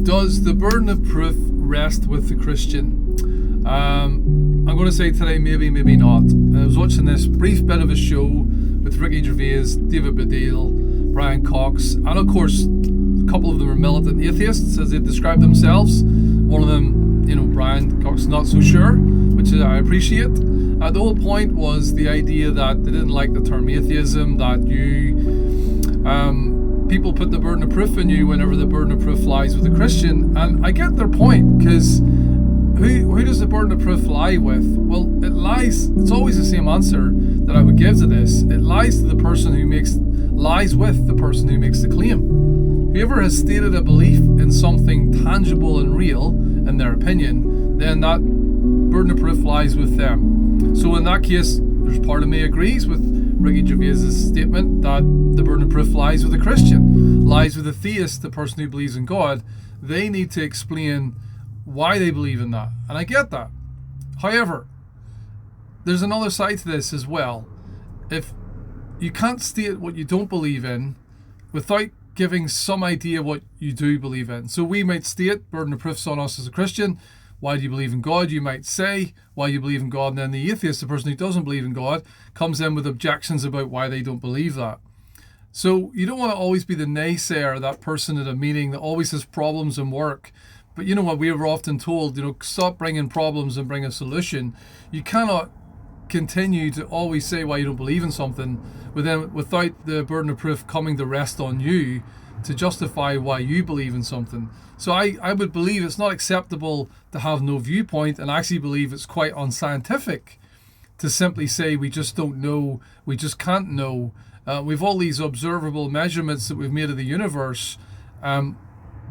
Does the burden of proof rest with the Christian? I'm going to say today, maybe not. I was watching this brief bit of a show with Ricky Gervais, David Baddiel, Brian Cox, and of course, a couple of them are militant atheists, as they describe themselves. One of them, Brian Cox, not so sure, which I appreciate. The whole point was the idea that they didn't like the term atheism, that people put the burden of proof on you whenever the burden of proof lies with a Christian. And I get their point, because who does the burden of proof lie with? Well, it's always the same answer that I would give to this. It lies with the person who makes the claim. Whoever has stated a belief in something tangible and real, in their opinion, then that burden of proof lies with them. So in that case, there's part of me agrees with Ricky Gervais' statement that the burden of proof lies with a Christian, lies with a theist, the person who believes in God. They need to explain why they believe in that, and I get that. However, there's another side to this as well. If you can't state what you don't believe in without giving some idea what you do believe in. So we might state, burden of proof's on us as a Christian. Why do you believe in God? You might say, why do you believe in God? And then the atheist, the person who doesn't believe in God, comes in with objections about why they don't believe that. So you don't want to always be the naysayer, that person at a meeting that always has problems in work. But you know what, we were often told, stop bringing problems and bring a solution. You cannot continue to always say why you don't believe in something without the burden of proof coming to rest on you to justify why you believe in something. So I would believe it's not acceptable to have no viewpoint, and I actually believe it's quite unscientific to simply say we just don't know, we just can't know. We've all these observable measurements that we've made of the universe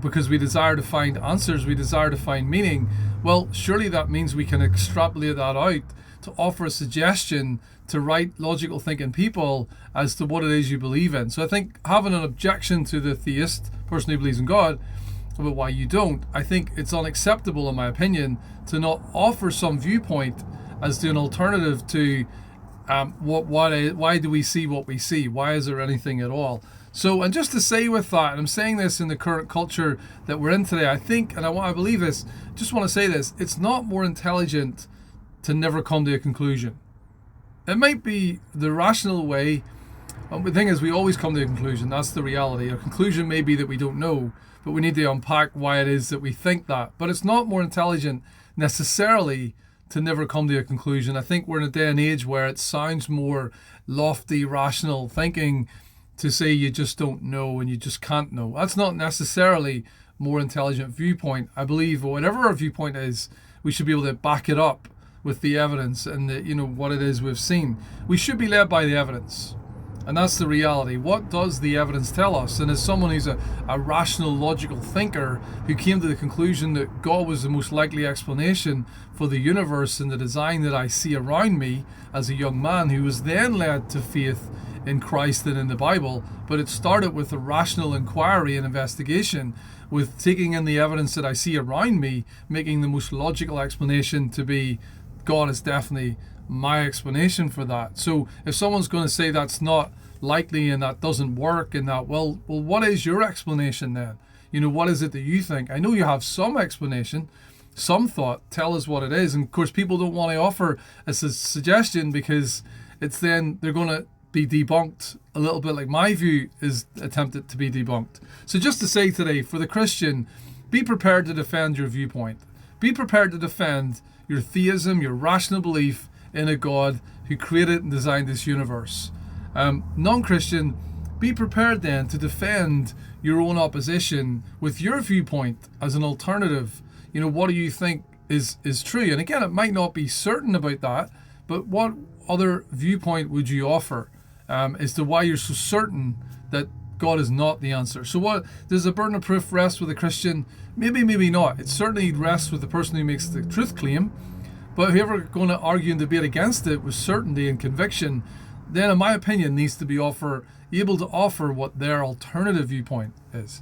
because we desire to find answers, we desire to find meaning. Well, surely that means we can extrapolate that out to offer a suggestion to right logical thinking people as to what it is you believe in. So I think having an objection to the theist, person who believes in God, about why you don't, I think it's unacceptable, in my opinion, to not offer some viewpoint as to an alternative to why do we see what we see? Why is there anything at all? So, and just to say with that, and I'm saying this in the current culture that we're in today, I think, and I believe this, just want to say this, it's not more intelligent to never come to a conclusion. It might be the rational way, but the thing is, we always come to a conclusion. That's the reality. A conclusion may be that we don't know, but we need to unpack why it is that we think that. But it's not more intelligent necessarily to never come to a conclusion. I think we're in a day and age where it sounds more lofty, rational thinking to say you just don't know and you just can't know. That's not necessarily more intelligent viewpoint. I believe whatever our viewpoint is, we should be able to back it up with the evidence and what it is we've seen. We should be led by the evidence. And that's the reality. What does the evidence tell us? And as someone who's a rational, logical thinker who came to the conclusion that God was the most likely explanation for the universe and the design that I see around me as a young man, who was then led to faith in Christ and in the Bible, but it started with a rational inquiry and investigation, with taking in the evidence that I see around me, making the most logical explanation to be God is definitely my explanation for that. So if someone's going to say that's not likely and that doesn't work and that, well, what is your explanation then? What is it that you think? I know you have some explanation, some thought. Tell us what it is. And of course, people don't want to offer a suggestion because it's then they're going to be debunked a little bit like my view is attempted to be debunked. So just to say today, for the Christian, be prepared to defend your viewpoint. Be prepared to defend your theism, your rational belief in a God who created and designed this universe. Non-Christian, be prepared then to defend your own opposition with your viewpoint as an alternative. What do you think is true? And again, it might not be certain about that, but what other viewpoint would you offer as to why you're so certain that God is not the answer? So what, does the burden of proof rest with a Christian? Maybe not. It certainly rests with the person who makes the truth claim. But whoever going to argue and debate against it with certainty and conviction, then in my opinion needs to be able to offer what their alternative viewpoint is.